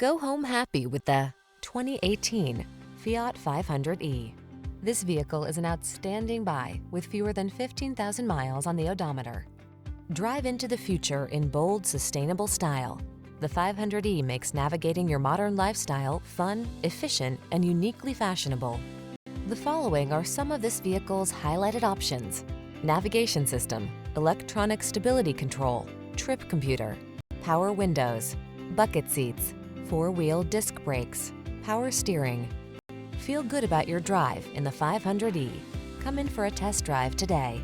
Go home happy with the 2018 Fiat 500e. This vehicle is an outstanding buy with fewer than 15,000 miles on the odometer. Drive into the future in bold, sustainable style. The 500e makes navigating your modern lifestyle fun, efficient, and uniquely fashionable. The following are some of this vehicle's highlighted options: navigation system, electronic stability control, trip computer, power windows, bucket seats, four-wheel disc brakes, power steering. Feel good about your drive in the 500e. Come in for a test drive today.